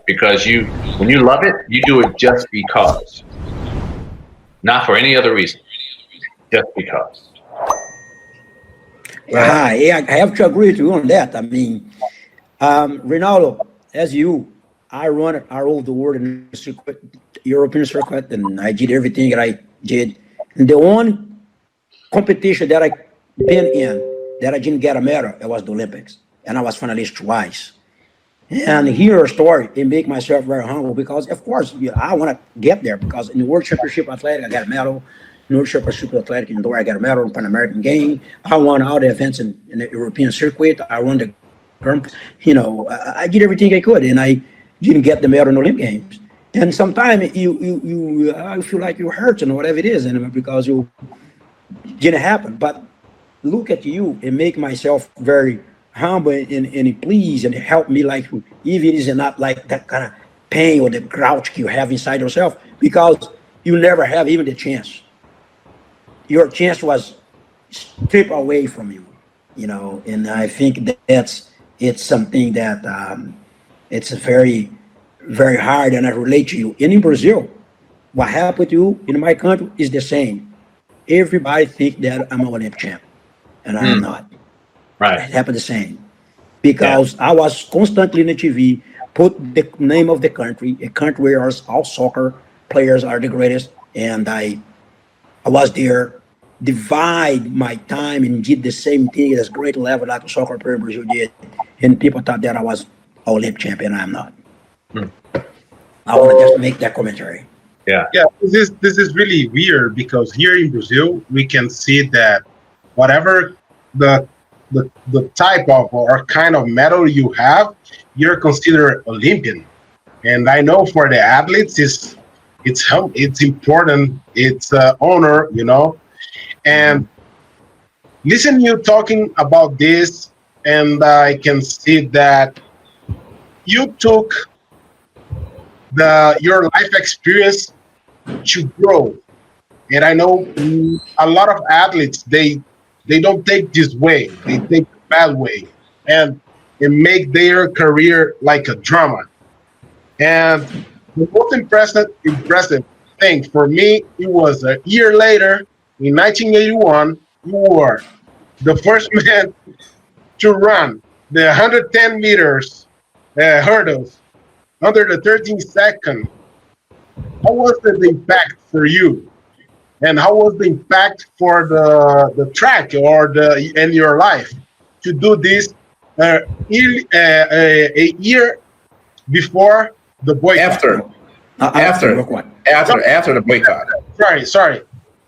Because when you love it, you do it just because, not for any other reason, just because. Yeah, I have to agree with you on that. I mean, Renaldo, as you, I run all the world in the circuit, European circuit, and I did everything that I did. And the one competition that I been in that I didn't get a medal, it was the Olympics, and I was finalist twice. And hear a story, it make myself very humble because, of course, I want to get there because in the World Championship Athletic, I got a medal. In the World Championship Athletic Indoor, I got a medal in Pan American Game. I won all the events in the European circuit. I won the, I did everything I could, and I didn't get the medal in the Olympic Games. And sometimes I feel like you're hurt and whatever it is, and because you didn't happen. But look at you and make myself very humble and please and help me, like even is not like that kind of pain or the grouch you have inside yourself because you never have even the chance. Your chance was stripped away from you, and I think it's something that it's very, very hard, and I relate to you. And in Brazil, what happened to you in my country is the same. Everybody think that I'm an Olympic champ, and I am not. Right. It happened the same because I was constantly in the TV, put the name of the country, a country where all soccer players are the greatest, and I was there, divide my time and did the same thing at a great level like the soccer player in Brazil did, and people thought that I was an Olympic champion. I am not. I want to just make that commentary. Yeah. This is really weird because here in Brazil we can see that whatever the type of or kind of medal you have, you're considered Olympian. And I know for the athletes, it's important, it's honor, And listen, you talking about this, and I can see that you took your life experience to grow. And I know a lot of athletes, they don't take this way. They take the bad way and make their career like a drama. And the most impressive thing for me, it was a year later, in 1981, you were the first man to run the 110 meters hurdles under the 13 seconds. How was the impact for you? And how was the impact for the track or in your life to do this a year before the boycott? After the boycott. Sorry,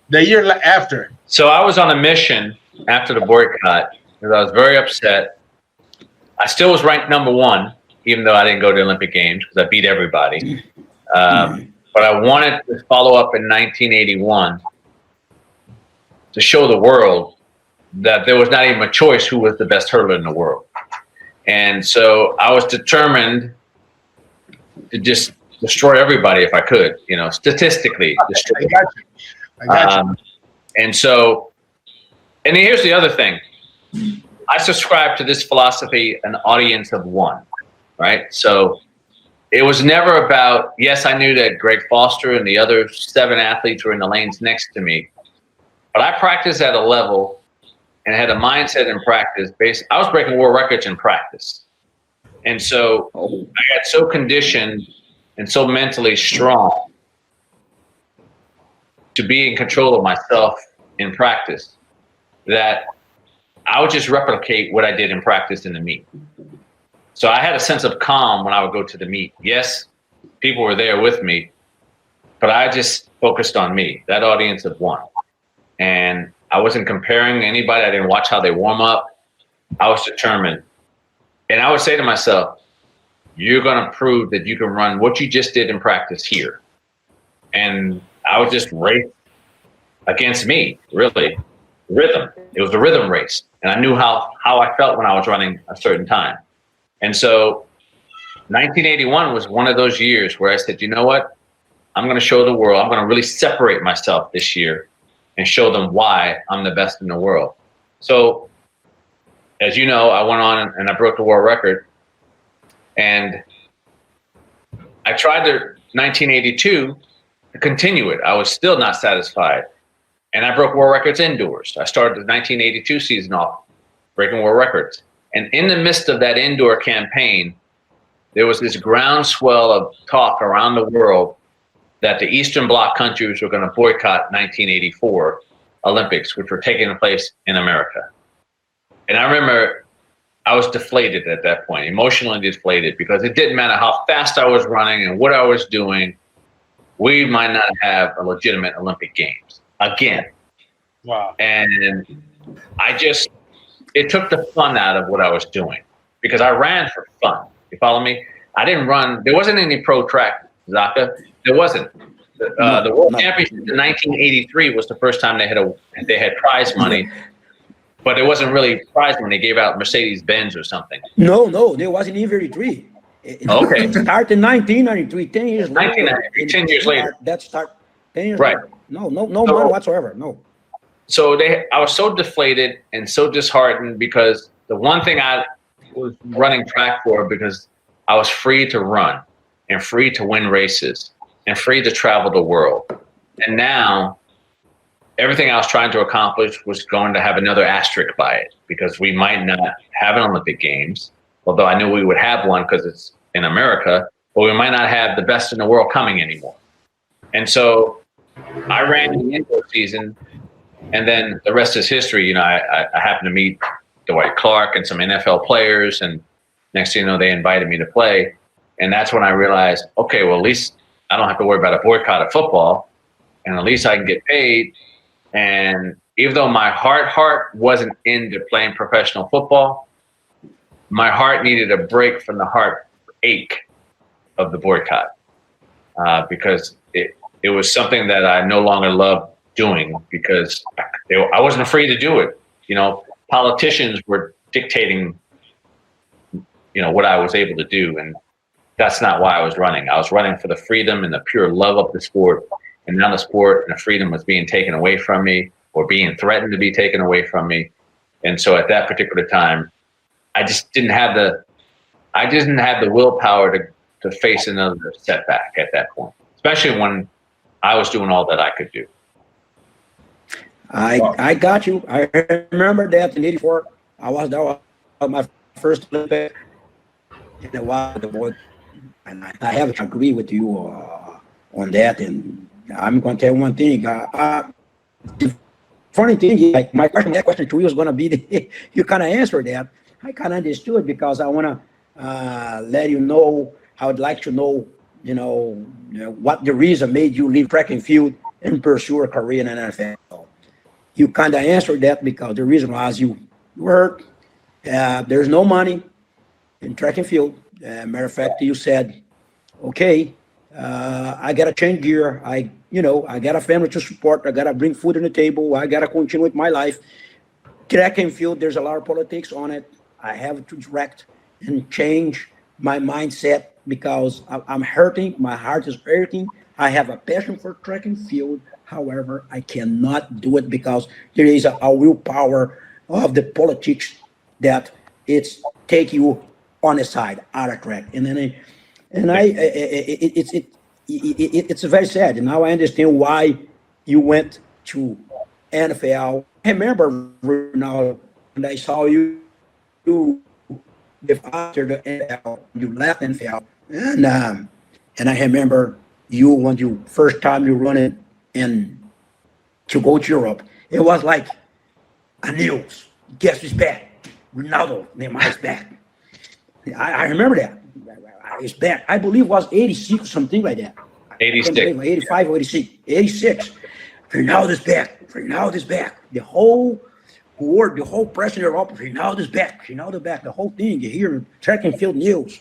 the year after. So I was on a mission after the boycott because I was very upset. I still was ranked number one, even though I didn't go to the Olympic Games because I beat everybody. But I wanted to follow up in 1981 to show the world that there was not even a choice who was the best hurdler in the world. And so I was determined to just destroy everybody if I could, statistically destroy. I got you. And so, and here's the other thing. I subscribe to this philosophy, an audience of one, right? So it was never about, yes, I knew that Greg Foster and the other 7 athletes were in the lanes next to me, but I practiced at a level and had a mindset in practice I was breaking world records in practice. And so I got so conditioned and so mentally strong to be in control of myself in practice that I would just replicate what I did in practice in the meet. So I had a sense of calm when I would go to the meet. Yes, people were there with me, but I just focused on me, that audience of one. And I wasn't comparing anybody. I didn't watch how they warm up. I was determined. And I would say to myself, you're going to prove that you can run what you just did in practice here. And I would just race against me, really. Rhythm. It was a rhythm race. And I knew how I felt when I was running a certain time. And so 1981 was one of those years where I said, you know what? I'm going to show the world. I'm going to really separate myself this year and show them why I'm the best in the world. So, as you know, I went on and I broke the world record. And I tried to 1982 to continue it. I was still not satisfied. And I broke world records indoors. I started the 1982 season off breaking world records. And in the midst of that indoor campaign, there was this groundswell of talk around the world that the Eastern Bloc countries were going to boycott 1984 Olympics, which were taking place in America. And I remember I was deflated at that point, emotionally deflated, because it didn't matter how fast I was running and what I was doing, we might not have a legitimate Olympic Games again. Wow. And it took the fun out of what I was doing, because I ran for fun. You follow me? I didn't run. There wasn't any pro track, Zaka. There wasn't. The World Championship in 1983 was the first time they had prize money, but it wasn't really prize money. They gave out Mercedes-Benz or something. No, there wasn't even 83. Okay. It started in 1993, 10 years later. 1993, 10 years later. That start 10 years Right. later. No money whatsoever, no. So I was so deflated and so disheartened, because the one thing I was running track for, because I was free to run and free to win races and free to travel the world. And now everything I was trying to accomplish was going to have another asterisk by it, because we might not have an Olympic Games, although I knew we would have one because it's in America, but we might not have the best in the world coming anymore. And so I ran the indoor season, and then the rest is history. You know, I happened to meet Dwight Clark and some NFL players, and next thing you know, they invited me to play. And that's when I realized, okay, well, at least I don't have to worry about a boycott of football, and at least I can get paid. And even though my heart wasn't into playing professional football, my heart needed a break from the heartache of the boycott, because it was something that I no longer loved doing, because I wasn't free to do it. You know, politicians were dictating, you know, what I was able to do. And that's not why I was running. I was running for the freedom and the pure love of the sport. And now the sport and the freedom was being taken away from me, or being threatened to be taken away from me. And so at that particular time, I just didn't have the willpower to face another setback at that point, especially when I was doing all that I could do. I got you. I remember that in '84. That was my first Olympic. And it was the boy, and I have to agree with you on that. And I'm going to tell you one thing. The funny thing, like that question to you was going to be you kind of answered that. I kind of understood, because I want to let you know. I would like to know, what the reason made you leave track and field and pursue a career in NFL. You kind of answered that, because the reason was you work. There's no money in track and field. Matter of fact, you said, okay, I got to change gear. I got a family to support. I got to bring food on the table. I got to continue with my life. Track and field, there's a lot of politics on it. I have to direct and change my mindset, because I'm hurting. My heart is hurting. I have a passion for track and field. However, I cannot do it, because there is a willpower of the politics that it's take you on the side, out of track. And then it's very sad. And now I understand why you went to NFL. I remember, Renaldo, when I saw you after the NFL, you left NFL, and I remember you when you first time you running and to go to Europe. It was like a news. Guess who's back? Renaldo Nehemiah is back. I remember that. It's back. I believe it was 86 or something like that. 86. 85 or 86. 86. Renaldo's back. Renaldo's back. The whole word, the whole press in Europe, Renaldo's back. Renaldo's back. The whole thing. You hear track and field news.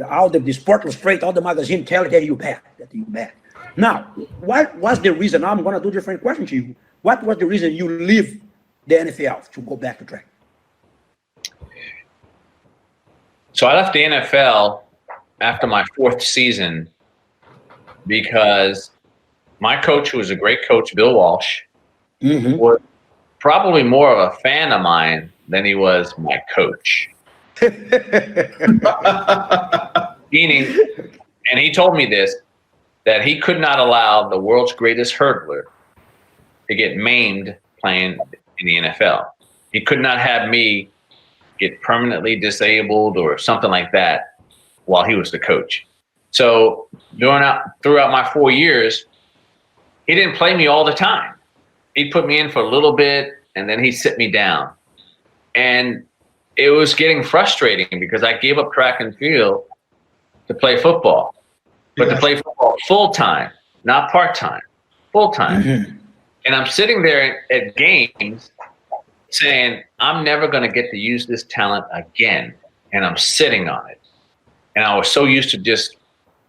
All the Sport Illustrated, all the magazine tell that you're back. That you're back. Now, what was the reason? I'm going to do a different question to you. What was the reason you leave the NFL to go back to track? So I left the NFL after my 4th season because my coach, who was a great coach, Bill Walsh, was probably more of a fan of mine than he was my coach. Meaning, and he told me this, that he could not allow the world's greatest hurdler to get maimed playing in the NFL. He could not have me get permanently disabled or something like that while he was the coach. So throughout my 4 years, he didn't play me all the time. He'd put me in for a little bit and then he'd sit me down. And it was getting frustrating because I gave up track and field to play football, but to play football full-time, not part-time, full-time. And I'm sitting there at games saying, I'm never going to get to use this talent again. And I'm sitting on it. And I was so used to just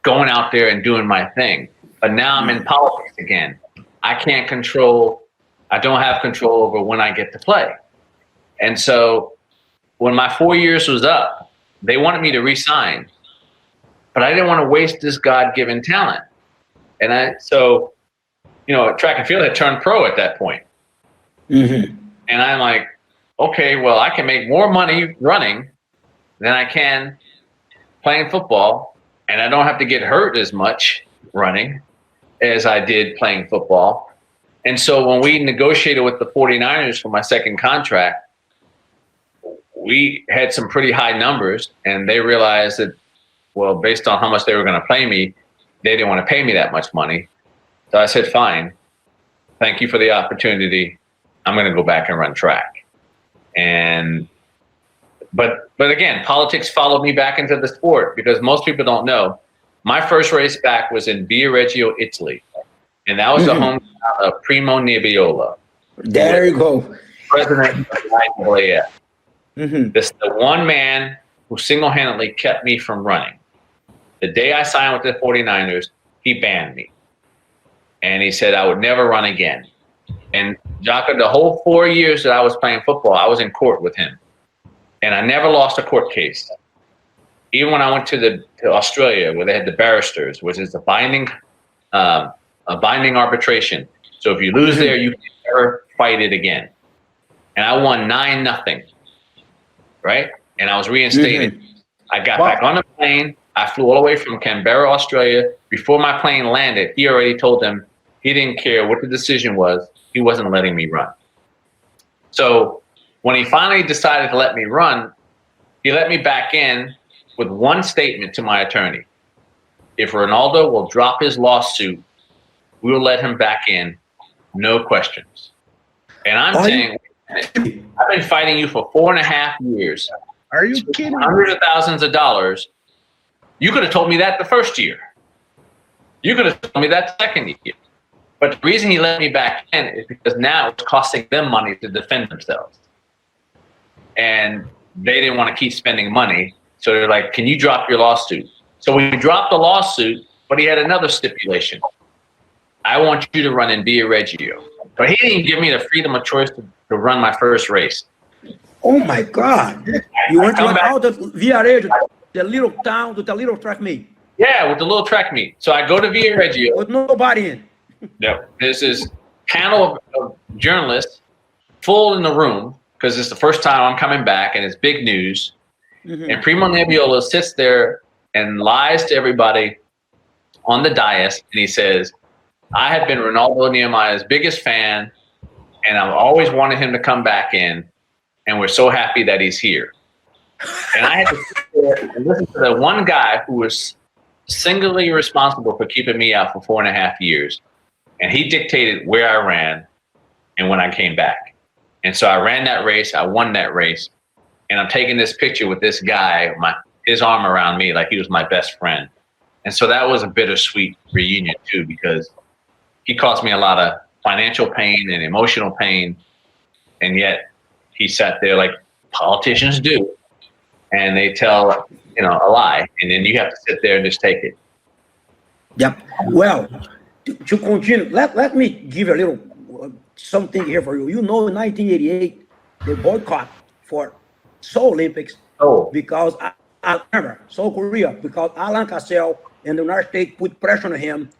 going out there and doing my thing. But now I'm in politics again. I don't have control over when I get to play. And so when my 4 years was up, they wanted me to resign. But I didn't want to waste this God-given talent. And track and field had turned pro at that point. And I'm like, okay, well, I can make more money running than I can playing football, and I don't have to get hurt as much running as I did playing football. And so when we negotiated with the 49ers for my second contract, we had some pretty high numbers, and they realized that, well, based on how much they were going to pay me, they didn't want to pay me that much money. So I said, fine, thank you for the opportunity. I'm going to go back and run track. But again, politics followed me back into the sport because most people don't know. My first race back was in Viareggio, Italy. And that was the hometown of Primo Nebbiolo. There you go. President of the IAAF. This is the one man who single-handedly kept me from running. The day I signed with the 49ers, he banned me. And he said I would never run again. And Jocko, the whole 4 years that I was playing football, I was in court with him. And I never lost a court case. Even when I went to Australia, where they had the barristers, which is a binding arbitration. So if you lose there, you can never fight it again. And I won 9-0, right? And I was reinstated. I got back on the plane. I flew all the way from Canberra, Australia. Before my plane landed, he already told them he didn't care what the decision was. He wasn't letting me run. So when he finally decided to let me run, he let me back in with one statement to my attorney. If Renaldo will drop his lawsuit, we will let him back in, no questions. And I'm saying, I've been fighting you for 4.5 years. Are you kidding? Hundreds of thousands of dollars. You could have told me that the first year. You could have told me that the second year. But the reason he let me back in is because now it's costing them money to defend themselves. And they didn't want to keep spending money. So they're like, can you drop your lawsuit? So we dropped the lawsuit, but he had another stipulation. I want you to run in Viareggio. But he didn't give me the freedom of choice to run my first race. Oh my God. You went out of Viareggio, the little town, with the little track meet. Yeah, with the little track meet. So I go to Viareggio. With nobody in. No, there's this panel of journalists full in the room because it's the first time I'm coming back and it's big news. And Primo Nebbiolo sits there and lies to everybody on the dais, and he says, I have been Renaldo Nehemiah's biggest fan, and I've always wanted him to come back in, and we're so happy that he's here. And I had to sit there and listen to the one guy who was singularly responsible for keeping me out for 4.5 years. And he dictated where I ran and when I came back. And so I ran that race. I won that race. and I'm taking this picture with this guy, his arm around me, like he was my best friend. And so that was a bittersweet reunion too, because he caused me a lot of financial pain and emotional pain. And yet he sat there like politicians do, and they tell, a lie. And then you have to sit there and just take it. Yep. Well, to continue, let me give a little something here for you. In 1988, the boycott for Seoul Olympics because I remember South Korea, because Alan Cassell and the United States put pressure on him,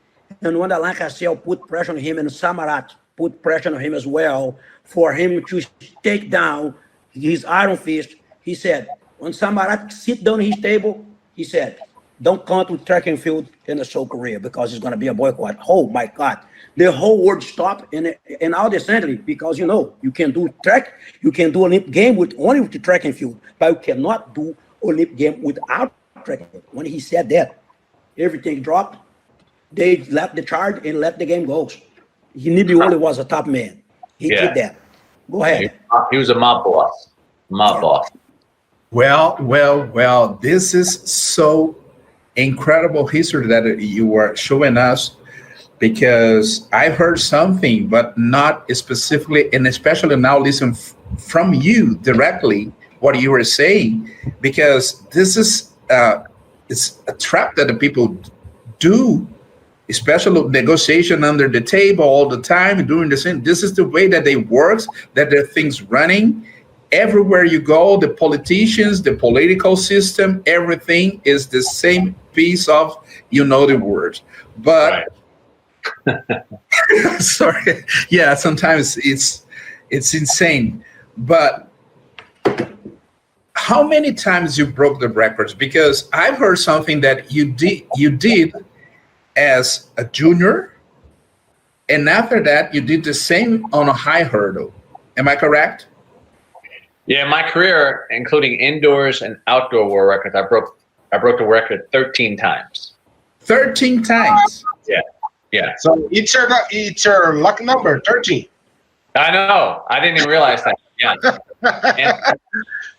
and when Alan Cassell put pressure on him, and Samarat put pressure on him as well, for him to take down his iron fist, he said, when Samarat sit down at his table, he said, don't come to track and field in the South Korea because it's going to be a boycott. Oh my God. The whole world stopped, and all decently, because you can do track, you can do Olympic game only with the track and field, but you cannot do Olympic game without track and field. When he said that, everything dropped. They left the charge and let the game go. He only was a top man. He did that. Go ahead. He was a mob boss. Boss. Well, this is so incredible history that you were showing us, because I've heard something, but not specifically, and especially now listen from you directly what you were saying, because this is it's a trap that the people do, especially negotiation under the table all the time, doing the same. This is the way that they work, that there are things running. Everywhere you go, the politicians, the political system, everything is the same piece of, the words. But right. sorry, yeah, sometimes it's insane. But how many times you broke the records? Because I've heard something that you did as a junior, and after that you did the same on a high hurdle. Am I correct? Yeah, my career, including indoors and outdoor world records, I broke the record 13 times. 13 times. Yeah. So it's your lucky number, 13. I know. I didn't even realize that. Yeah.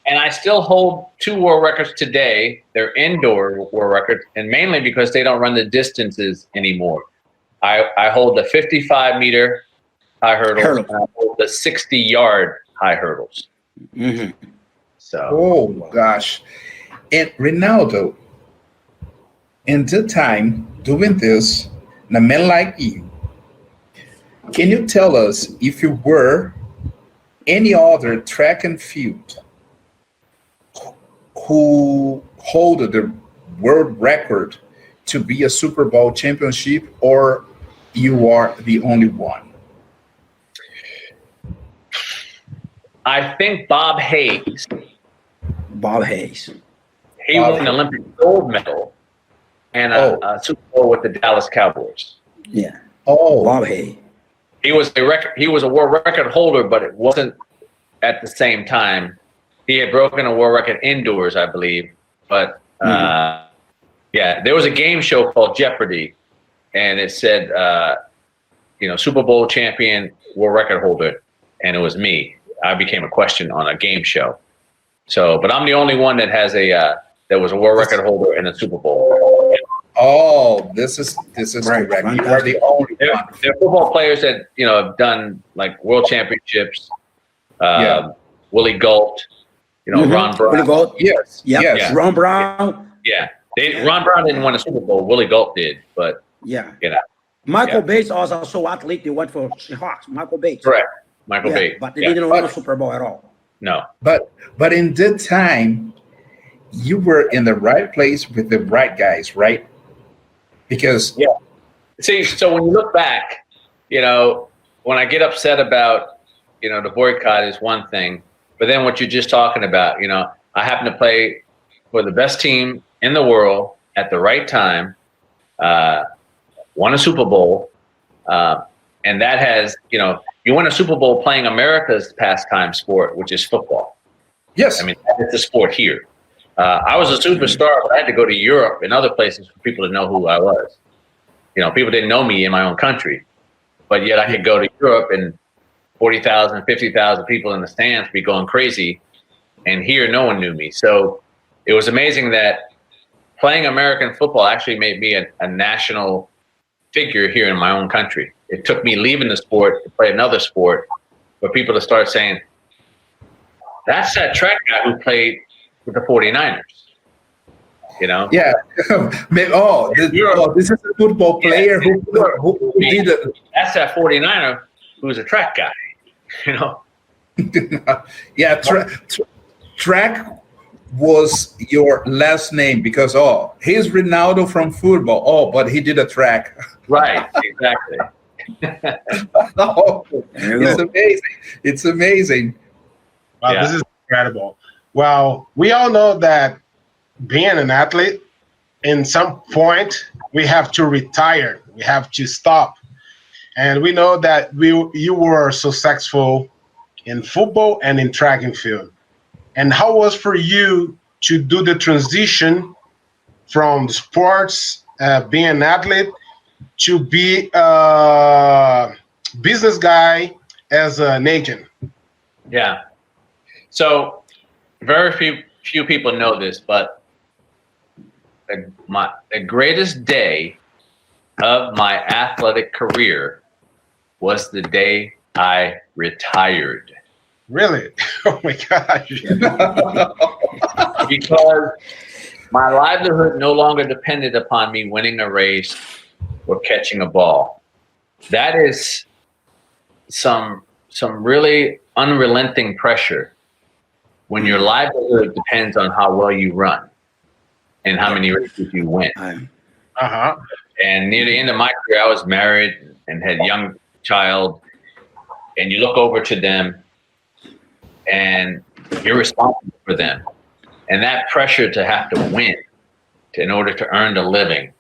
And I still hold 2 world records today. They're indoor world records, and mainly because they don't run the distances anymore. I hold the 55-meter high hurdles, and I hold the 60-yard high hurdles. Mm-hmm. So. Oh gosh. And Renaldo, in the time doing this, and a man like you, can you tell us if you were any other track and field who hold the world record to be a Super Bowl championship, or you are the only one? I think Bob Hayes. He won an Olympic gold medal and a Super Bowl with the Dallas Cowboys. Yeah. Oh, Bob Hayes. He was a world record holder, but it wasn't at the same time. He had broken a world record indoors, I believe. But there was a game show called Jeopardy, and it said, Super Bowl champion, world record holder, and it was me. I became a question on a game show. So, but I'm the only one that has that was a world record holder in a Super Bowl. Oh, this is Right. correct. You are the only There one. are football players that have done like world championships. Willie Galt, Ron Brown. Willie Galt. Yes. Yep. Yes. Yeah. Ron Brown. Yeah, Ron Brown didn't win a Super Bowl. Willie Galt did, but Michael Bates also so athlete. They went for Seahawks. Michael Bates. Correct. Michael Bates. But they didn't win a Super Bowl at all. No. But in that time, you were in the right place with the right guys, right? Because See, so when you look back, when I get upset about, the boycott is one thing, but then what you're just talking about, I happen to play for the best team in the world at the right time, won a Super Bowl, and that has, you win a Super Bowl playing America's pastime sport, which is football. yes, I mean, it's the sport here. I was a superstar, but I had to go to Europe and other places for people to know who I was. People didn't know me in my own country, but yet I could go to Europe and 40,000, 50,000 people in the stands be going crazy and here no one knew me. So it was amazing that playing American football actually made me a national figure here in my own country. It took me leaving the sport to play another sport for people to start saying, that's that track guy who played with the 49ers. You know? Yeah. This is a football player who did it. That's that 49er who's a track guy. You know? Yeah, track was your last name because he's Renaldo from football. But he did a track. Right, exactly. It's amazing. It's amazing. Wow, Yeah. This is incredible. Well, we all know that being an athlete, in some point, we have to retire. We have to stop. And we know that you were successful in football and in track and field. And how was for you to do the transition from the sports, being an athlete, to be a business guy as an agent? Yeah. So very few people know this, but the greatest day of my athletic career was the day I retired. Really? Oh my gosh. Because my livelihood no longer depended upon me winning a race or catching a ball. That is some really unrelenting pressure when your livelihood depends on how well you run and how many races you win. Uh-huh. And near the end of my career, I was married and had a young child, and you look over to them and you're responsible for them. And that pressure to have to win in order to earn the living,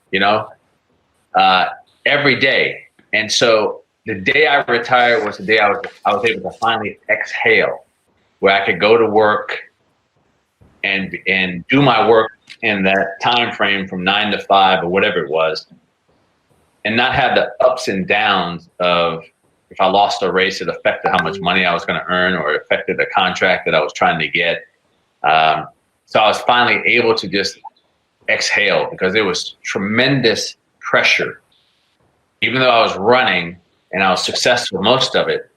every day. And so the day I retired was the day I was able to finally exhale, where I could go to work and do my work in that time frame from 9 to 5 or whatever it was, and not have the ups and downs of, if I lost a race, it affected how much money I was going to earn, or it affected the contract that I was trying to get. So I was finally able to just exhale, because there was tremendous pressure. Even though I was running and I was successful most of it,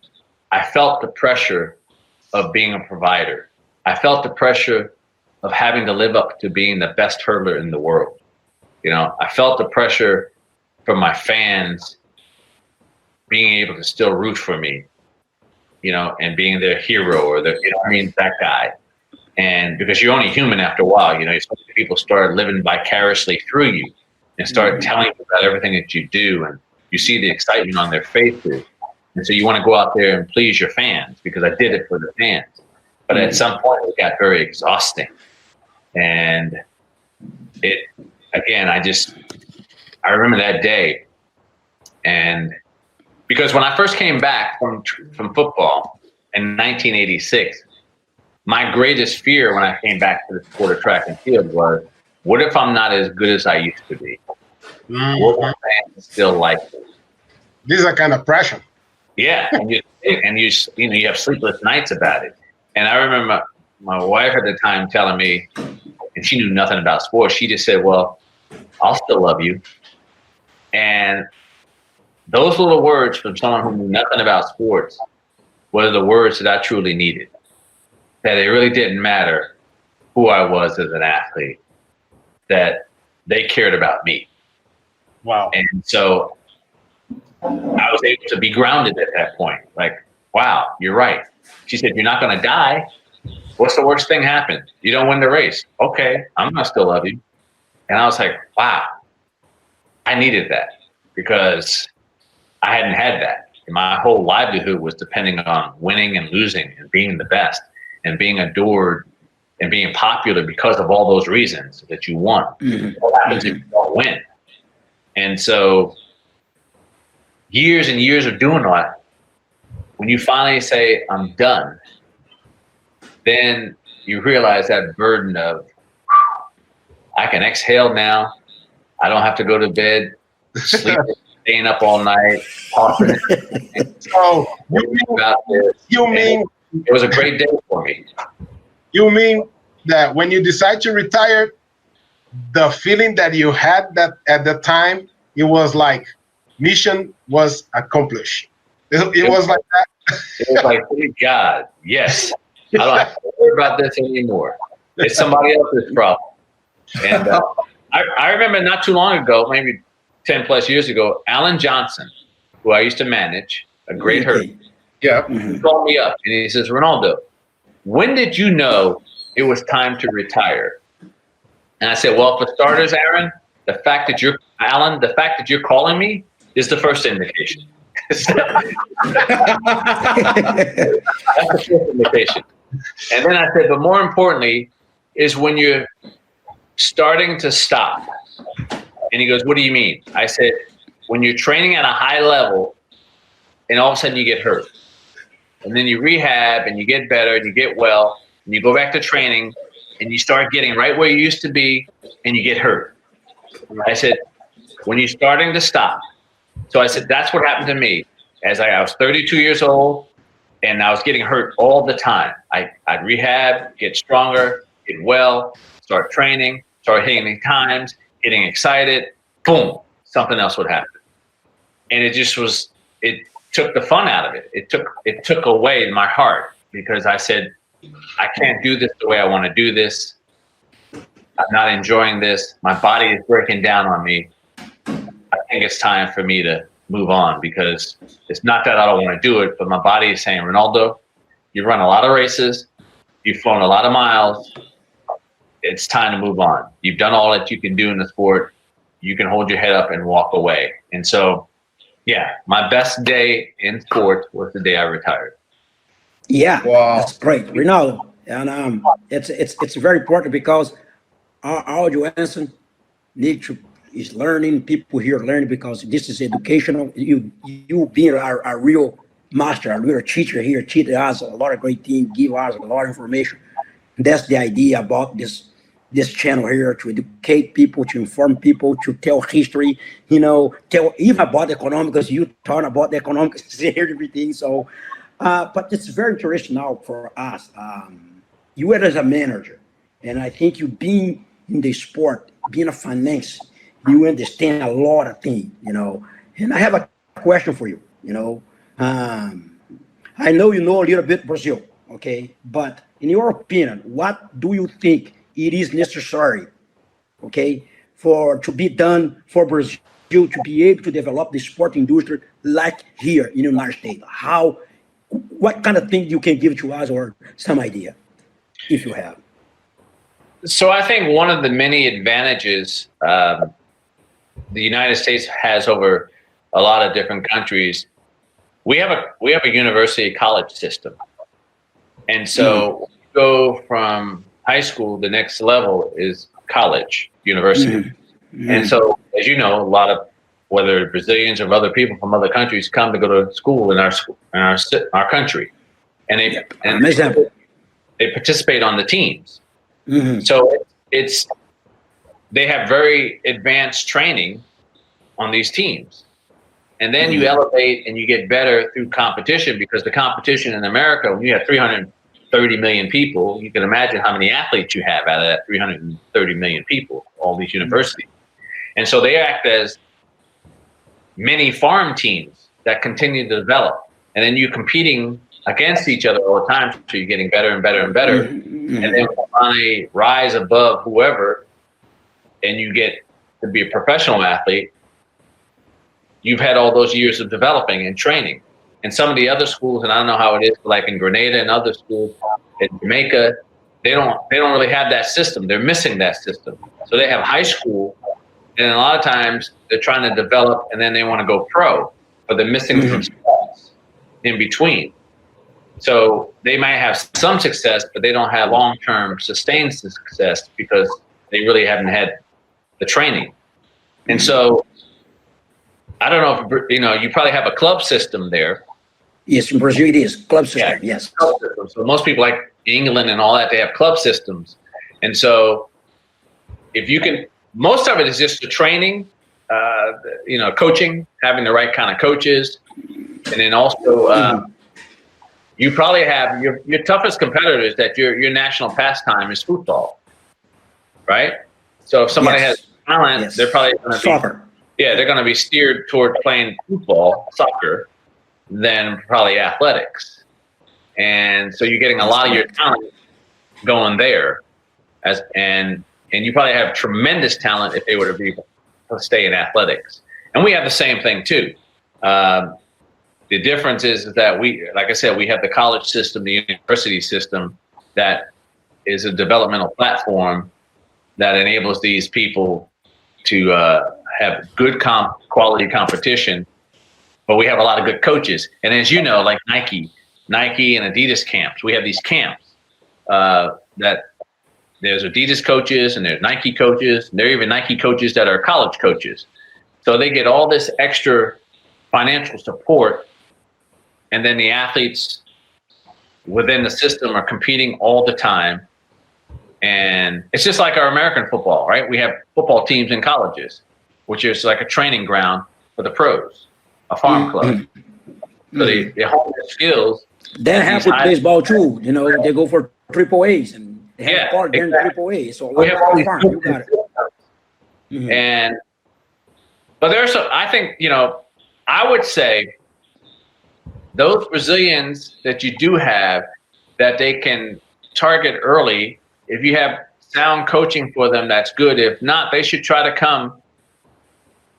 I felt the pressure of being a provider. I felt the pressure of having to live up to being the best hurdler in the world. I felt the pressure from my fans being able to still root for me, and being their hero, or that guy. And because you're only human after a while, people start living vicariously through you and start telling you about everything that you do, and you see the excitement on their faces. And so you want to go out there and please your fans, because I did it for the fans. But at some point it got very exhausting. And I remember that day. And because when I first came back from football in 1986, my greatest fear when I came back to the sport of track and field was, what if I'm not as good as I used to be? Will my fans still like me? These are kind of pressure. Yeah, and you have sleepless nights about it. And I remember my wife at the time telling me, and she knew nothing about sports, she just said, well, I'll still love you. And those little words from someone who knew nothing about sports were the words that I truly needed. That it really didn't matter who I was as an athlete, that they cared about me. Wow. And so I was able to be grounded at that point. Like, wow, you're right. She said, you're not going to die. What's the worst thing happened? You don't win the race. Okay, I'm going to still love you. And I was like, wow, I needed that, because I hadn't had that. My whole livelihood was depending on winning and losing and being the best and being adored and being popular because of all those reasons that you won. What happens if you don't win? And so years and years of doing that, when you finally say, I'm done, then you realize that burden of, I can exhale now. I don't have to go to bed, sleep, staying up all night, talking. So you mean it was a great day for me. You mean that when you decide to retire, the feeling that you had that at the time, it was like mission was accomplished. It was like that. It was like, thank God, yes. I don't have to worry about this anymore. It's somebody else's problem. And I remember not too long ago, maybe 10 plus years ago, Alan Johnson, who I used to manage, a great herder, he called me up and he says, Renaldo, when did you know it was time to retire? And I said, well, for starters, Aaron, the fact that you're calling me is the first indication. That's the first indication. And then I said, but more importantly is when you're starting to stop. And he goes, what do you mean? I said, when you're training at a high level and all of a sudden you get hurt. And then you rehab and you get better and you get well and you go back to training and you start getting right where you used to be and you get hurt. I said, when you're starting to stop. So I said, that's what happened to me. As I was 32 years old and I was getting hurt all the time. I'd rehab, get stronger, get well, start training, start hitting times, getting excited, boom, something else would happen. And it just was, it took the fun out of it. It took away my heart because I said, I can't do this the way I want to do this. I'm not enjoying this. My body is breaking down on me. I think it's time for me to move on because it's not that I don't want to do it, but my body is saying, Renaldo, you run a lot of races. You've flown a lot of miles. It's time to move on. You've done all that you can do in the sport. You can hold your head up and walk away. And so, yeah, my best day in sports was the day I retired. Yeah, wow. That's great, Renaldo. And it's very important because our audience is learning. People here learning because this is educational. You being a real master, a real teacher here, teach us a lot of great things, give us a lot of information. That's the idea about this channel here, to educate people, to inform people, to tell history, tell even about economics, because you talk about the economics and everything. So, but it's very interesting now for us. You as a manager, and I think you being in the sport, being a finance, you understand a lot of things, And I have a question for you, I know you know a little bit Brazil, okay? But in your opinion, what do you think it is necessary, okay, to be done for Brazil to be able to develop the sport industry like here in the United States? What kind of thing you can give to us or some idea, if you have? So I think one of the many advantages the United States has over a lot of different countries, we have a university college system. And so you go from high school, the next level is college, university. And so, as you know, a lot of, whether Brazilians or other people from other countries come to go to school in our country. And they participate on the teams. So they have very advanced training on these teams. And then you elevate and you get better through competition, because the competition in America, when you have 330 million people, you can imagine how many athletes you have out of that 330 million people, all these universities. And so they act as mini farm teams that continue to develop. And then you're competing against each other all the time, so you're getting better and better and better. And then when you finally rise above whoever and you get to be a professional athlete, you've had all those years of developing and training. And some of the other schools, and I don't know how it is, like in Grenada and other schools in Jamaica, they don't really have that system. They're missing that system. So they have high school, and a lot of times they're trying to develop and then they want to go pro, but they're missing some steps in between. So they might have some success, but they don't have long-term sustained success because they really haven't had the training. And so I don't know if, you probably have a club system there. Yes, in Brazil it is club system. Yeah, yes. Club system. So most people, like England and all that, they have club systems. And so if you can, most of it is just the training, coaching, having the right kind of coaches. And then also you probably have your toughest competitors that your national pastime is football, right? So if somebody has talent, they're probably going to be soccer. Yeah, they're going to be steered toward playing football, soccer, than probably athletics. And so you're getting a lot of your talent going there, and you probably have tremendous talent if they were to stay in athletics. And we have the same thing too. The difference is that we, like I said, we have the college system, the university system, that is a developmental platform that enables these people to have good quality competition. But we have a lot of good coaches. And as you know, like Nike and Adidas camps, we have these camps that there's Adidas coaches and there's Nike coaches. And there are even Nike coaches that are college coaches. So they get all this extra financial support. And then the athletes within the system are competing all the time. And it's just like our American football, right? We have football teams in colleges, which is like a training ground for the pros, a farm club. So they hone their skills. That happens with baseball too. You know, they go for triple A's and they have a part there in triple A. So we have all these farm, you got it. But there's I think, I would say those Brazilians that you do have that they can target early, if you have sound coaching for them, that's good. If not, they should try to come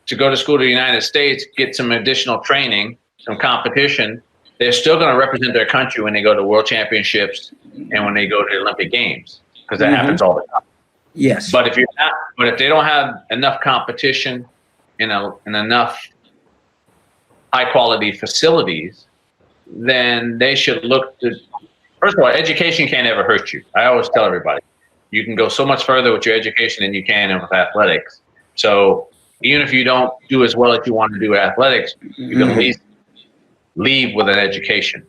to go to school to the United States, get some additional training, some competition. They're still going to represent their country when they go to world championships and when they go to the Olympic Games, because that happens all the time. Yes. But if they don't have enough competition and enough high quality facilities, then they should look to, first of all, education can't ever hurt you. I always tell everybody, you can go so much further with your education than you can with athletics. So even if you don't do as well as you want to do athletics, you can at least leave with an education.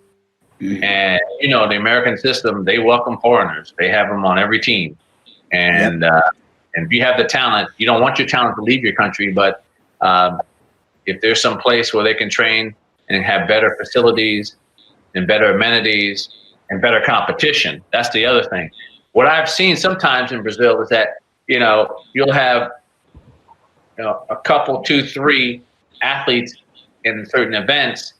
And, the American system, they welcome foreigners. They have them on every team. And and if you have the talent, you don't want your talent to leave your country, but if there's some place where they can train and have better facilities and better amenities and better competition, that's the other thing. What I've seen sometimes in Brazil is that, you'll have a couple, 2, 3 athletes in certain events,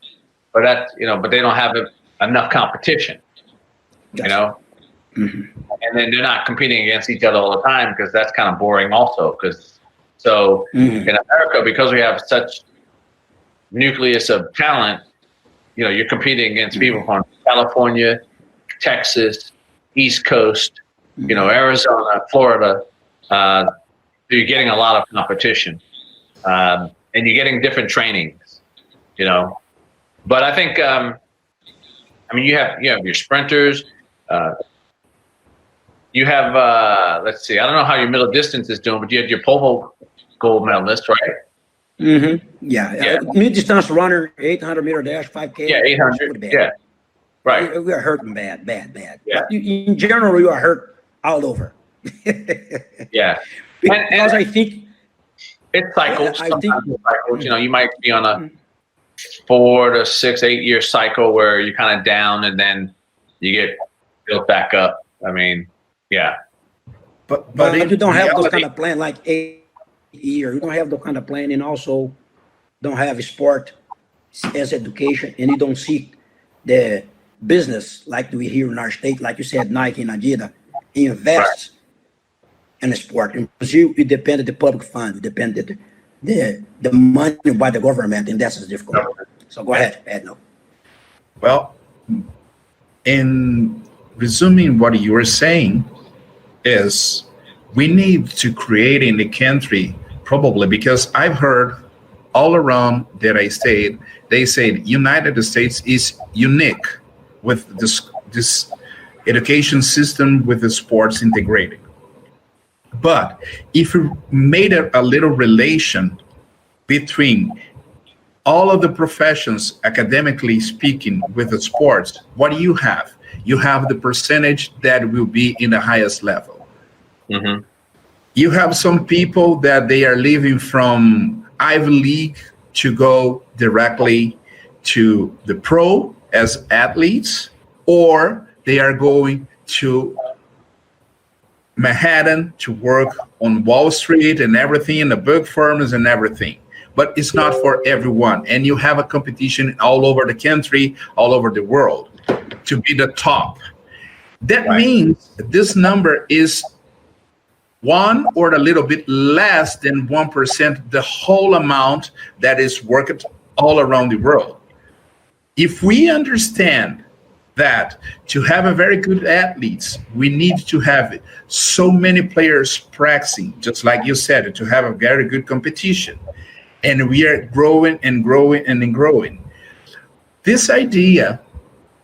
but but they don't have enough competition, And then they're not competing against each other all the time, because that's kind of boring also. In America, because we have such nucleus of talent, you're competing against people from California, Texas, East Coast, Arizona, Florida. So you're getting a lot of competition, and you're getting different trainings, But I think, you have your sprinters. You have, let's see, I don't know how your middle distance is doing, but you had your pole gold medalist, right? Yeah. Mid-distance runner, 800-meter dash, 5K. Yeah, 800. Yeah, right. We are hurting bad. Yeah. But in general, you are hurt all over. Yeah. Because I think it cycles. I think it cycles. You might be on a 4 to 6, 8 year cycle where you're kind of down and then you get built back up. Yeah. But you don't have those kind of plan like 8 years. You don't have those kind of plan, and also don't have sport as education, and you don't see the business like we here in our state, like you said, Nike and Adidas invest in the sport. In Brazil, it depended the public fund, it depended the money by the government, and that's difficult. So go ahead, Edno. Well, in resuming what you were saying, is we need to create in the country, probably, because I've heard all around that I stayed, they said United States is unique with this education system with the sports integrated. But if you made a little relation between all of the professions, academically speaking, with the sports, what do you have? You have the percentage that will be in the highest level. Mm-hmm. You have some people that they are leaving from Ivy League to go directly to the pro as athletes, or they are going to Manhattan to work on Wall Street and everything, and the big firms and everything. But it's not for everyone. And you have a competition all over the country, all over the world to be the top. That means this number is 1 or a little bit less than 1%, the whole amount that is worked all around the world. If we understand that to have a very good athletes, we need to have so many players practicing, just like you said, to have a very good competition. And we are growing and growing and growing. This idea,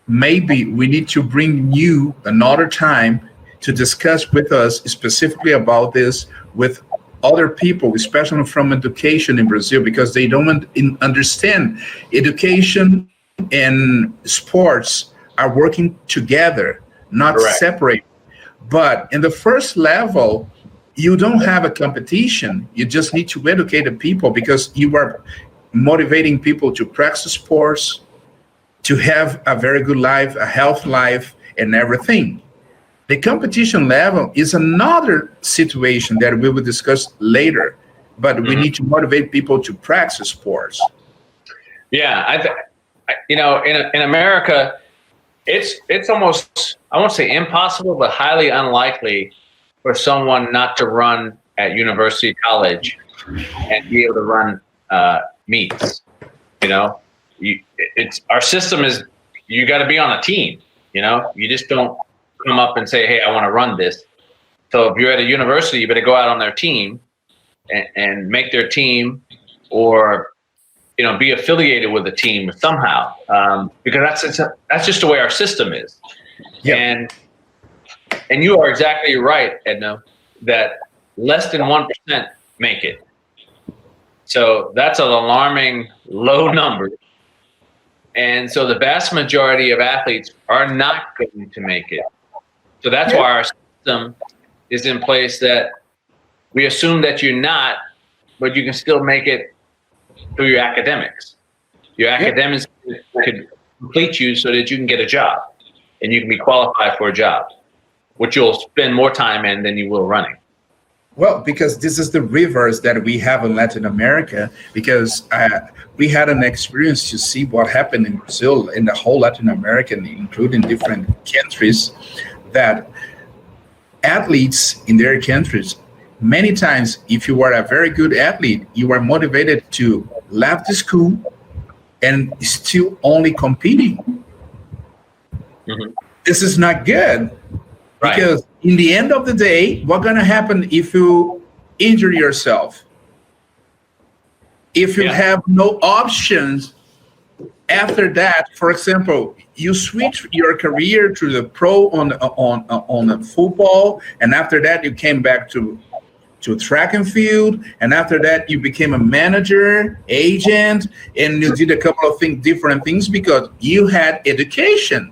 maybe we need to bring you another time to discuss with us specifically about this with other people, especially from education in Brazil, because they don't understand education and sports are working together, not separate. But in the first level, you don't have a competition. You just need to educate the people because you are motivating people to practice sports, to have a very good life, a healthy life, and everything. The competition level is another situation that we will discuss later, but we need to motivate people to practice sports. Yeah, in America, it's almost, I won't say impossible, but highly unlikely for someone not to run at university, college, and be able to run meets. Our system is, you got to be on a team. You just don't come up and say, hey, I want to run this. So if you're at a university, you better go out on their team and make their team, or be affiliated with a team somehow, because that's just the way our system is. Yeah. And you are exactly right, Edna, that less than 1% make it. So that's an alarming low number. And so the vast majority of athletes are not going to make it. So that's why our system is in place, that we assume that you're not, but you can still make it through your academics. Your academics could complete you so that you can get a job and you can be qualified for a job, which you'll spend more time in than you will running. Well, because this is the reverse that we have in Latin America, because we had an experience to see what happened in Brazil, in the whole Latin America, including different countries, that athletes in their countries, many times, if you are a very good athlete, you are motivated to leave the school and still only competing. Mm-hmm. This is not good. Right. Because in the end of the day, what's going to happen if you injure yourself? If you have no options after that, for example, you switch your career to the pro on football, and after that you came back to track and field, and after that you became a manager, agent, and you did a couple of different things because you had education.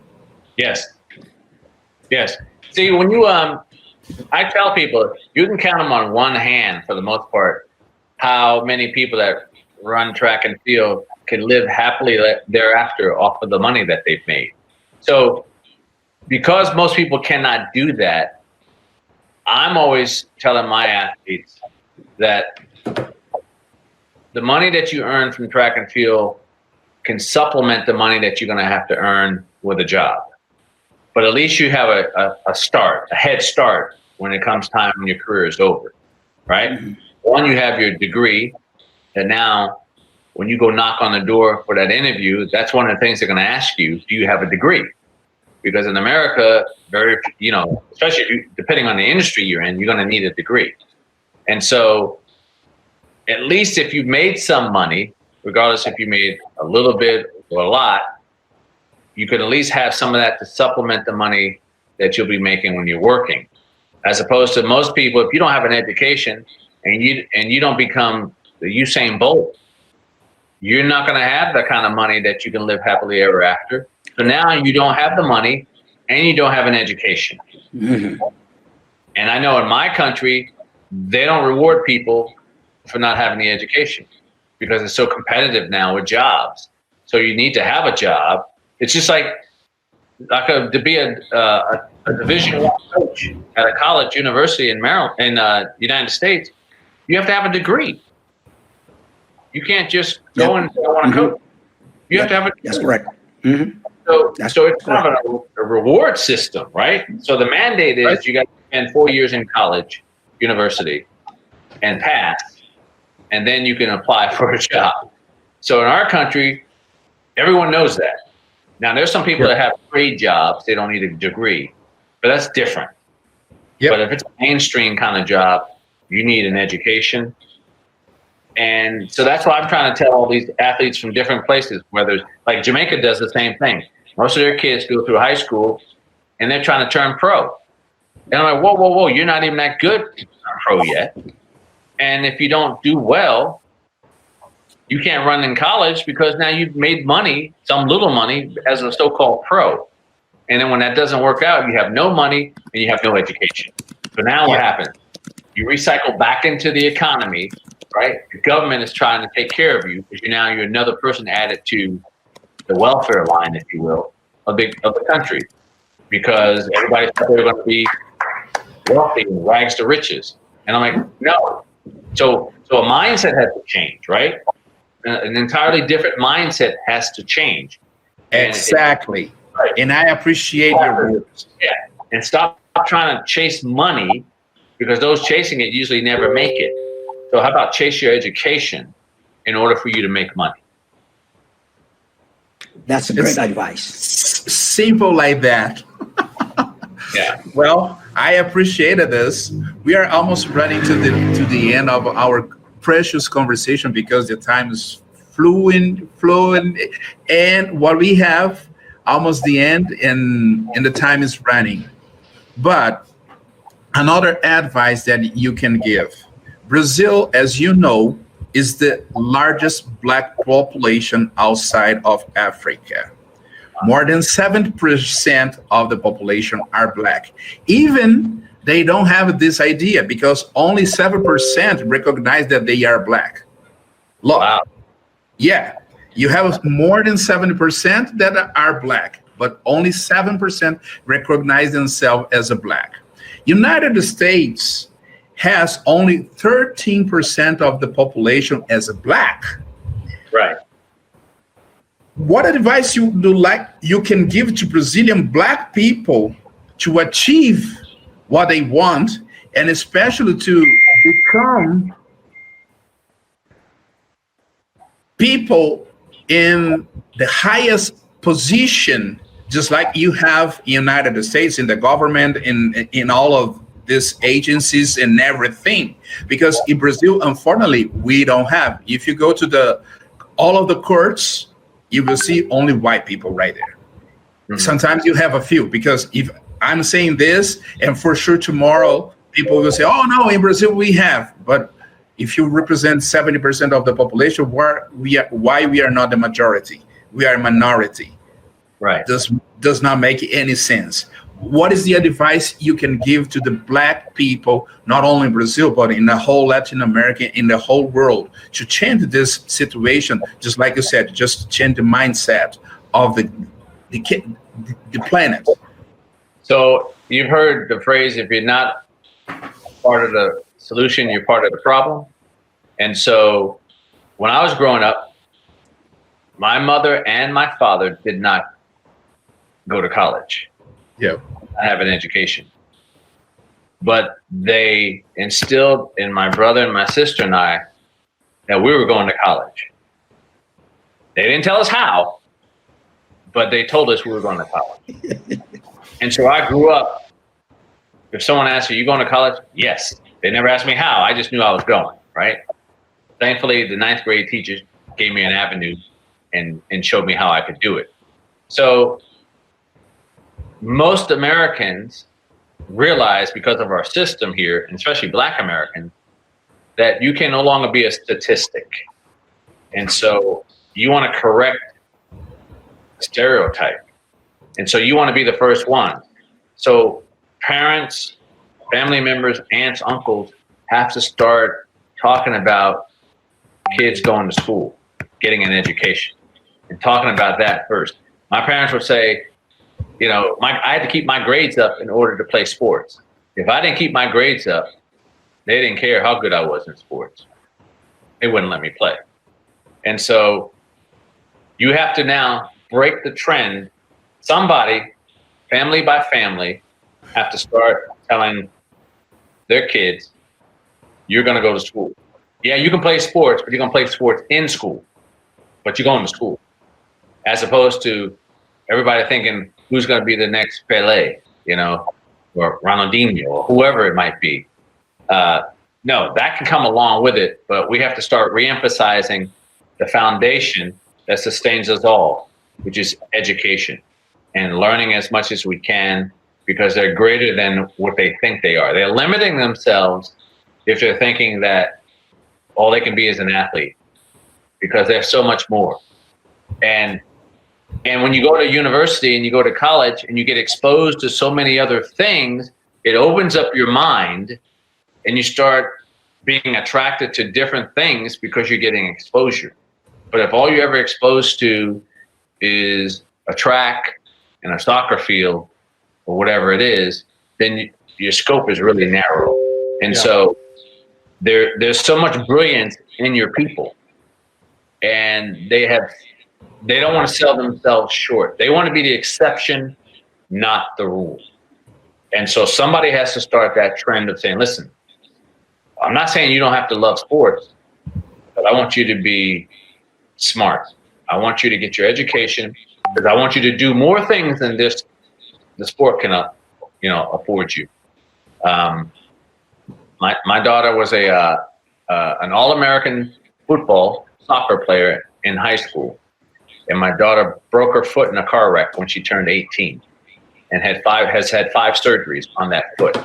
Yes. See, when you, I tell people, you can count them on one hand for the most part, how many people that run track and field can live happily thereafter off of the money that they've made. So because most people cannot do that, I'm always telling my athletes that the money that you earn from track and field can supplement the money that you're going to have to earn with a job. But at least you have a head start when it comes time when your career is over, right? Mm-hmm. One, you have your degree, and now when you go knock on the door for that interview, that's one of the things they're going to ask you: do you have a degree? Because in America, especially depending on the industry you're in, you're going to need a degree. And so, at least if you made some money, regardless if you made a little bit or a lot, you could at least have some of that to supplement the money that you'll be making when you're working. As opposed to most people, if you don't have an education and you don't become the Usain Bolt, you're not going to have the kind of money that you can live happily ever after. So now you don't have the money and you don't have an education. Mm-hmm. And I know in my country, they don't reward people for not having the education because it's so competitive now with jobs. So you need to have a job. It's just like to be a Division I coach at a college, university in Maryland, in United States, you have to have a degree. You can't just go and say, I want to coach. You have to have a degree. That's correct. So it's kind of a reward system, right? So the mandate is you got to spend 4 years in college, university, and pass, and then you can apply for a job. So in our country, everyone knows that. Now, there's some people that have trade jobs. They don't need a degree, but that's different. But if it's a mainstream kind of job, you need an education. And so that's why I'm trying to tell all these athletes from different places, whether like Jamaica does the same thing. Most of their kids go through high school and they're trying to turn pro. And I'm like, whoa, you're not even that good to turn pro yet. And if you don't do well, you can't run in college because now you've made money, some little money, as a so-called pro. And then when that doesn't work out, you have no money and you have no education. So now what happens? You recycle back into the economy, right? The government is trying to take care of you because you're another person added to the welfare line, if you will, of the country. Because everybody thought they were going to be wealthy and rags to riches. And I'm like, no. So a mindset has to change, right? An entirely different mindset has to change. Exactly. And I appreciate your words. Yeah. And stop trying to chase money because those chasing it usually never make it. So how about chase your education in order for you to make money? That's a great advice. Simple like that. Yeah. Well, I appreciated this. We are almost running to the end of our precious conversation because the time is flowing, and what we have almost the end, and the time is running. But another advice that you can give: Brazil, as you know, is the largest Black population outside of Africa. More than 70% of the population are Black. Even they don't have this idea because only 7% recognize that they are Black. Look, wow. Yeah, you have more than 70% that are Black, but only 7% recognize themselves as a Black. United States has only 13% of the population as a Black. Right. What advice you can give to Brazilian Black people to achieve what they want, and especially to become people in the highest position, just like you have in the United States, in the government, in all of these agencies and everything? Because in Brazil, unfortunately, we don't have. If you go to all of the courts, you will see only white people right there. Mm-hmm. Sometimes you have a few, because if I'm saying this, and for sure tomorrow people will say, oh no, in Brazil we have. But if you represent 70% of the population, why we are not the majority? We are a minority. Right. Does not make any sense. What is the advice you can give to the Black people, not only in Brazil, but in the whole Latin America, in the whole world, to change this situation, just like you said, just change the mindset of the planet? So you've heard the phrase, if you're not part of the solution, you're part of the problem. And so when I was growing up, my mother and my father did not go to college. Yeah. I have an education. But they instilled in my brother and my sister and I that we were going to college. They didn't tell us how, but they told us we were going to college. And so I grew up, if someone asked, are you going to college? Yes. They never asked me how. I just knew I was going, right? Thankfully, the 9th grade teacher gave me an avenue and showed me how I could do it. So most Americans realize, because of our system here, and especially Black Americans, that you can no longer be a statistic. And so you want to correct stereotype. And so you want to be the first one. So parents, family members, aunts, uncles have to start talking about kids going to school, getting an education, and talking about that first. My parents would say, you know, I had to keep my grades up in order to play sports. If I didn't keep my grades up, they didn't care how good I was in sports. They wouldn't let me play. And so you have to now break the trend. Somebody, family by family, have to start telling their kids, you're going to go to school. Yeah, you can play sports, but you're going to play sports in school. But you're going to school. As opposed to everybody thinking, who's going to be the next Pele, you know, or Ronaldinho, or whoever it might be. No, that can come along with it, but we have to start reemphasizing the foundation that sustains us all, which is education and learning as much as we can, because they're greater than what they think they are. They're limiting themselves if they're thinking that all they can be is an athlete, because there's so much more. And when you go to university and you go to college and you get exposed to so many other things, it opens up your mind and you start being attracted to different things because you're getting exposure. But if all you're ever exposed to is a track and a soccer field or whatever it is, then your scope is really narrow. And so there's so much brilliance in your people, and they don't want to sell themselves short. They want to be the exception, not the rule. And so somebody has to start that trend of saying, listen, I'm not saying you don't have to love sports, but I want you to be smart. I want you to get your education, because I want you to do more things than the sport can, afford you. My daughter was an All-American soccer player in high school. And my daughter broke her foot in a car wreck when she turned 18 and has had 5 surgeries on that foot.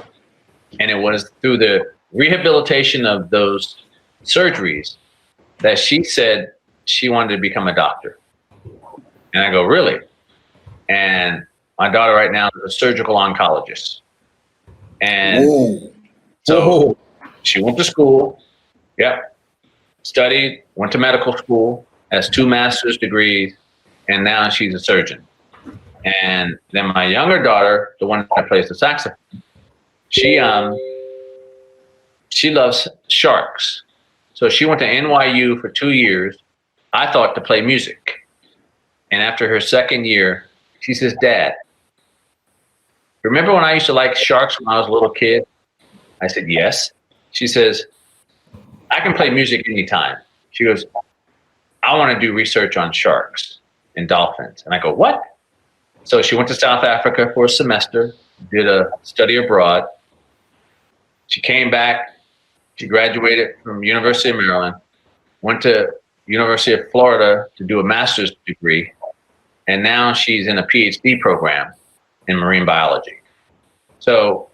And it was through the rehabilitation of those surgeries that she said she wanted to become a doctor. And I go, really? And my daughter right now is a surgical oncologist. And so she went to school, studied, went to medical school, has 2 master's degrees, and now she's a surgeon. And then my younger daughter, the one that plays the saxophone, she loves sharks. So she went to NYU for 2 years, I thought, to play music. And after her second year, she says, Dad, remember when I used to like sharks when I was a little kid? I said, yes. She says, I can play music anytime. She goes, I want to do research on sharks and dolphins. And I go, what? So she went to South Africa for a semester, did a study abroad. She came back. She graduated from University of Maryland, went to University of Florida to do a master's degree. And now she's in a PhD program in marine biology. So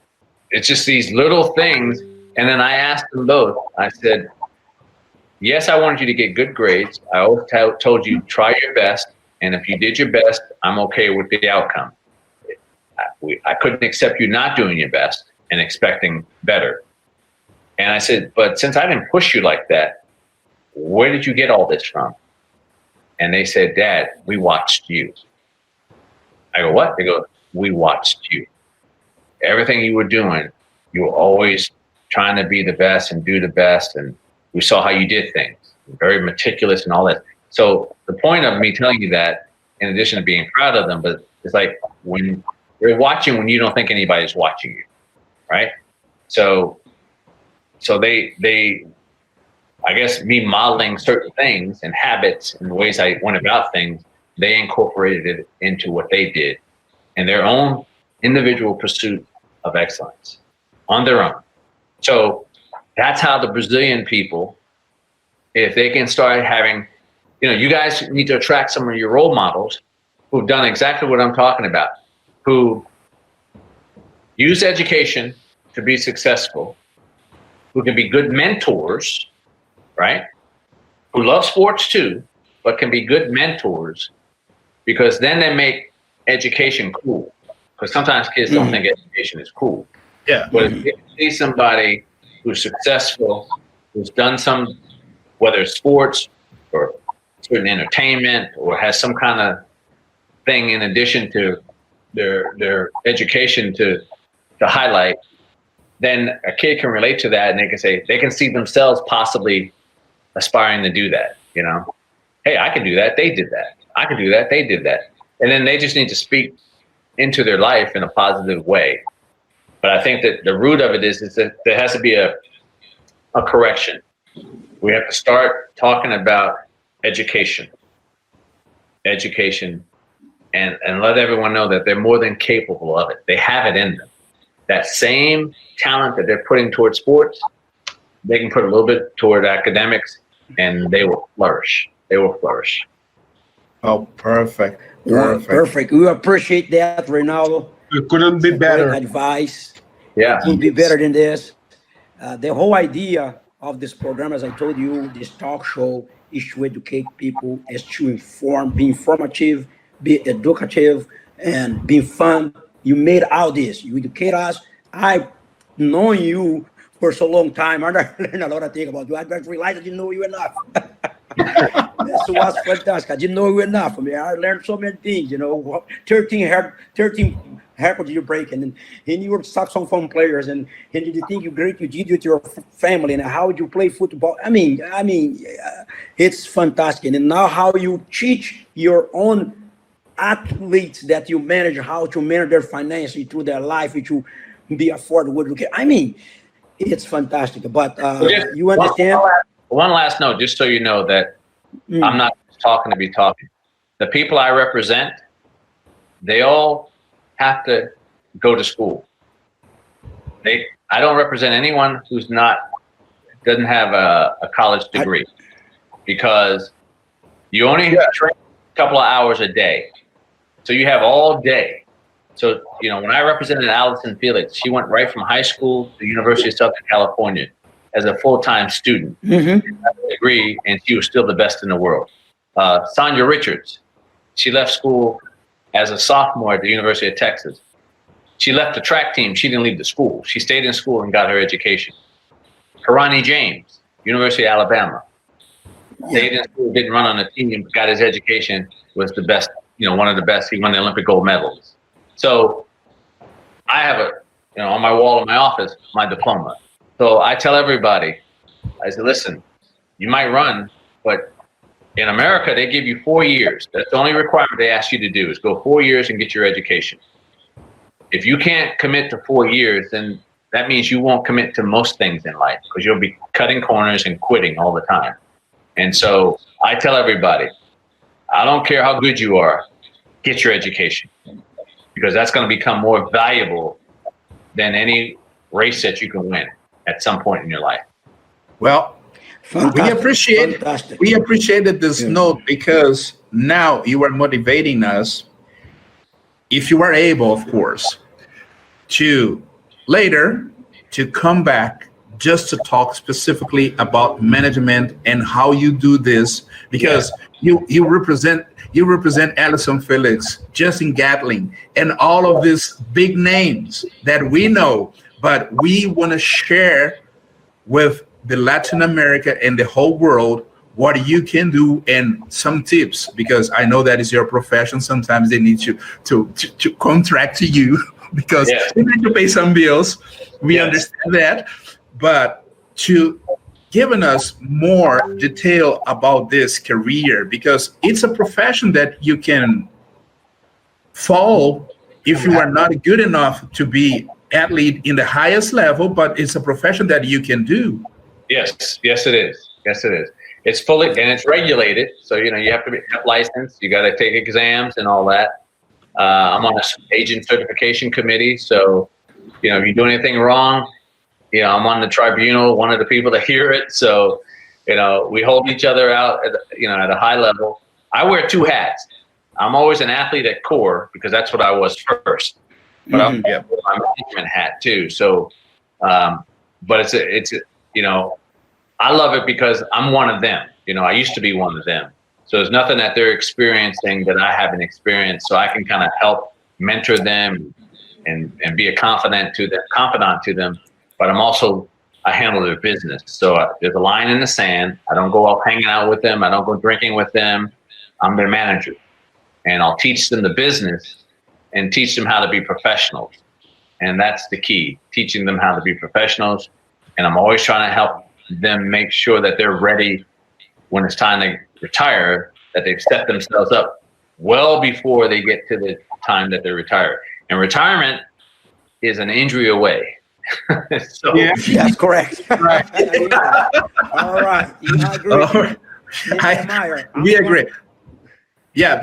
it's just these little things. And then I asked them both, I said, yes, I wanted you to get good grades. I always told you, try your best. And if you did your best, I'm okay with the outcome. I couldn't accept you not doing your best and expecting better. And I said, but since I didn't push you like that, where did you get all this from? And they said, Dad, we watched you. I go, what? They go, we watched you. Everything you were doing, you were always trying to be the best and do the best. And we saw how you did things, very meticulous and all that. So the point of me telling you that, in addition to being proud of them, but it's like when they're watching when you don't think anybody's watching you, right? So they, I guess me modeling certain things and habits and the ways I went about things, they incorporated it into what they did in their own individual pursuit of excellence on their own. So that's how the Brazilian people, if they can start having, you guys need to attract some of your role models who've done exactly what I'm talking about, who use education to be successful, who can be good mentors, right? Who love sports too, but can be good mentors, because then they make education cool. Because sometimes kids don't think education is cool. Yeah. But if you see somebody who's successful, who's done some, whether it's sports or certain entertainment, or has some kind of thing in addition to their education to highlight, then a kid can relate to that, and they can say they can see themselves possibly aspiring to do that. You know, hey, I can do that. They did that. I can do that. They did that. And then they just need to speak into their life in a positive way. But I think that the root of it is that there has to be a correction. We have to start talking about education, and let everyone know that they're more than capable of it. They have it in them. That same talent that they're putting towards sports, they can put a little bit toward academics, and they will flourish. They will flourish. Oh, perfect. Perfect. We appreciate that, Renaldo. It couldn't be better. Great advice. Yeah. Couldn't be better than this. The whole idea of this program, as I told you, this talk show, is to educate people, is to inform, be informative, be educative, and be fun. You made all this. You educate us. I've known you for so long time. I learned a lot of things about you. I just realized I didn't know you enough. This was fantastic. I didn't know you enough. I mean, I learned so many things, you know, 13 haircuts you break, and you were saxophone players, and the thing you did with your family, and how you play football. I mean, it's fantastic. And now how you teach your own athletes that you manage, how to manage their finances through their life, to be affordable. I mean, it's fantastic. But you understand? One last note, just so you know that I'm not talking to be talking. The people I represent, they all have to go to school. I don't represent anyone who's doesn't have a college degree, because you only train a couple of hours a day. So you have all day. So, you know, when I represented Allison Felix, she went right from high school to the University of Southern California as a full-time student, degree, and she was still the best in the world. Sonia Richards, she left school as a sophomore at the University of Texas. She left the track team. She didn't leave the school. She stayed in school and got her education. Karani James, University of Alabama. Stayed in school, didn't run on the team, got his education, was the best, you know, one of the best. He won the Olympic gold medals. So I have on my wall in my office, my diploma. So I tell everybody, I say, listen, you might run, but in America, they give you 4 years. That's the only requirement they ask you to do, is go 4 years and get your education. If you can't commit to 4 years, then that means you won't commit to most things in life, because you'll be cutting corners and quitting all the time. And so I tell everybody, I don't care how good you are, get your education, because that's going to become more valuable than any race that you can win at some point in your life. Well, Fantastic. we appreciated this note, because now you are motivating us, if you are able, of course, to later to come back just to talk specifically about management and how you do this, because you represent Allison Felix, Justin Gatling, and all of these big names that we know, but we want to share with the Latin America and the whole world what you can do and some tips, because I know that is your profession. Sometimes they need to contract to you because you need to pay some bills. We understand that, but to giving us more detail about this career, because it's a profession that you can fall if you are not good enough to be athlete in the highest level, but it's a profession that you can do. Yes, it is. It's fully, and it's regulated. So, you know, you have to be licensed. You got to take exams and all that. I'm on an agent certification committee. So, you know, if you do anything wrong, you know, I'm on the tribunal, one of the people that hear it. So, you know, we hold each other out at a high level. I wear two hats. I'm always an athlete at core, because that's what I was first. But I'm a management hat too. So, but it's you know, I love it because I'm one of them. You know, I used to be one of them. So there's nothing that they're experiencing that I haven't experienced. So I can kind of help mentor them and be a confidant to them. But I handle their business. So there's a line in the sand. I don't go out hanging out with them. I don't go drinking with them. I'm their manager, and I'll teach them the business. and teach them how to be professionals. And that's the key, teaching them how to be professionals. And I'm always trying to help them make sure that they're ready when it's time to retire, that they've set themselves up well before they get to the time that they're retired. And retirement is an injury away. So, Yeah. That's correct. Right. All right. You agree. All right. Nehemiah, We agree. Yeah.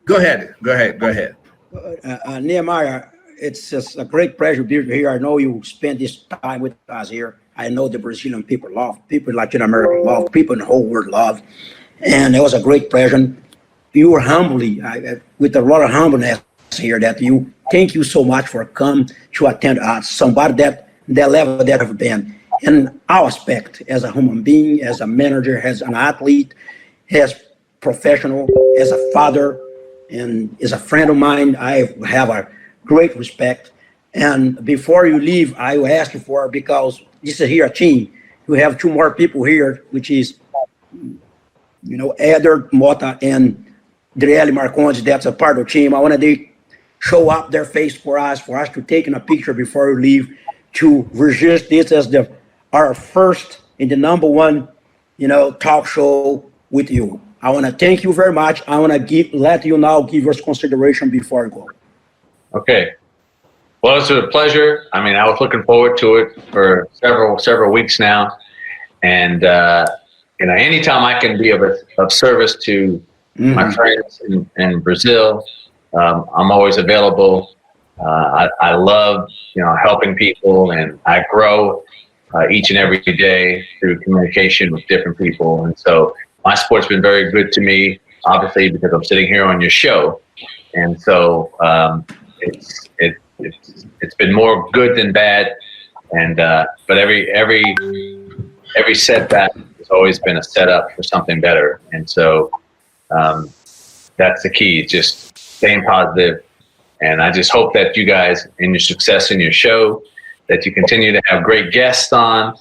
Go ahead. Nehemiah, it's just a great pleasure to be here. I know you spent this time with us here. I know the Brazilian people love, people in Latin America love, people in the whole world love. And it was a great pleasure. You were humbly, with a lot of humbleness here, that you, thank you so much for coming to attend us. Somebody that level that I've been in our aspect as a human being, as a manager, as an athlete, as professional, as a father, and as a friend of mine. I have a great respect. And before you leave, I will ask you for, because this is here a team. We have two more people here, which is, Eder Mota and Driele Marcondes. That's a part of the team. I want to show up their face for us to take in a picture before we leave, to register this as our first and the number one, talk show with you. I want to thank you very much. I want to let you now give your consideration before I go. okay. Well, it's a pleasure. I mean, I was looking forward to it for several weeks now. And, anytime I can be of service to my friends in Brazil, I'm always available. I love, helping people, and I grow each and every day through communication with different people. And so my sport's been very good to me, obviously, because I'm sitting here on your show. And so it's been more good than bad. And but every setback has always been a setup for something better. And so that's the key, just staying positive. And I just hope that you guys, in your success in your show, that you continue to have great guests on,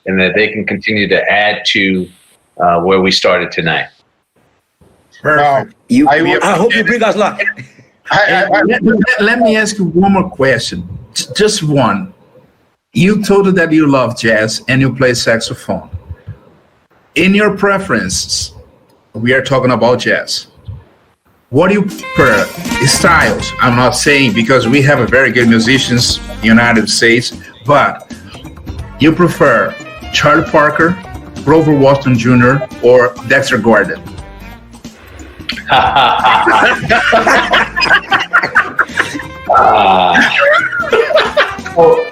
and that they can continue to add to where we started tonight. Perfect. I hope you bring us luck. Let me ask you one more question. Just one. You told us that you love jazz and you play saxophone. In your preferences, we are talking about jazz. What do you prefer? Styles, I'm not saying, because we have a very good musicians in the United States, but you prefer Charlie Parker, Grover Washington Jr., or Dexter Gordon?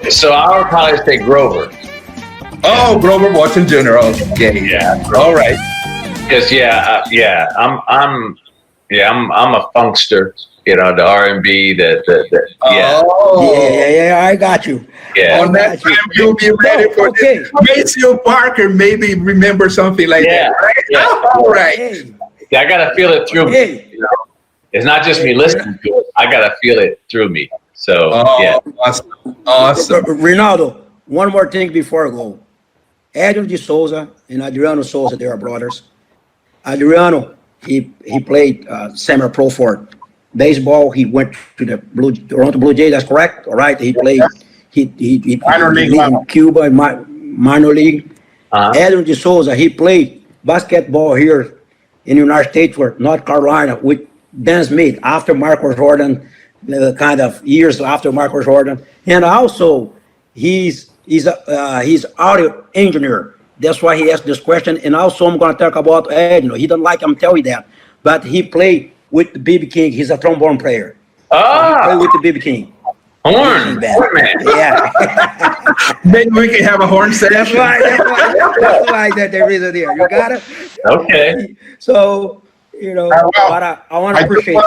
So I would probably say Grover. Oh, Grover Washington Jr. Okay. Yeah. All right. Because I'm a funkster. The R&B, Yeah, I got you. Yeah. On that time, you'll be ready for this. Maceo Parker, maybe remember something like that, right? Yeah. All right. Hey. Yeah, I gotta feel it through me. It's not just me listening to it. I gotta feel it through me. So yeah. Awesome. Renaldo, one more thing before I go. Adriano de Souza and Adriano Souza, they are brothers. Adriano, he played semi-pro for baseball. He went to the Toronto Blue Jays. That's correct. All right. He played. He Minor league in Cuba in minor league. Adriano de Souza, he played basketball here in the United States for North Carolina with Dan Smith after Michael Jordan, kind of years after Michael Jordan, and also he's audio engineer. That's why he asked this question. And also I'm going to talk about Edno. He don't like I'm telling you that, but he played with the BB King. He's a trombone player. He played with the BB King. Horn man. Yeah. Maybe we can have a horn session. That's why that there is a there. You got it? Okay. So, but I want to appreciate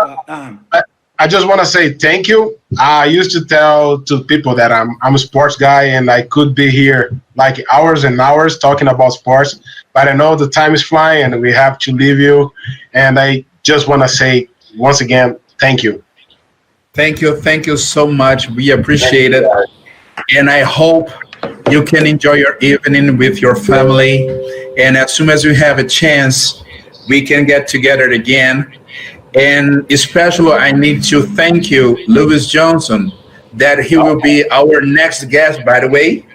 I just want to say thank you. I used to tell to people that I'm a sports guy and I could be here like hours and hours talking about sports, but I know the time is flying and we have to leave you. And I just want to say once again, thank you. Thank you so much. We appreciate it. And I hope you can enjoy your evening with your family. And as soon as we have a chance, we can get together again. And especially, I need to thank you, Lewis Johnson, that he will be our next guest, by the way.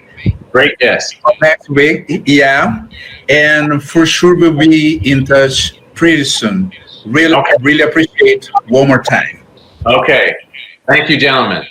Great guest. Next week, yeah. And for sure, we'll be in touch pretty soon. Really, Okay. really appreciate one more time. Okay. Thank you, gentlemen.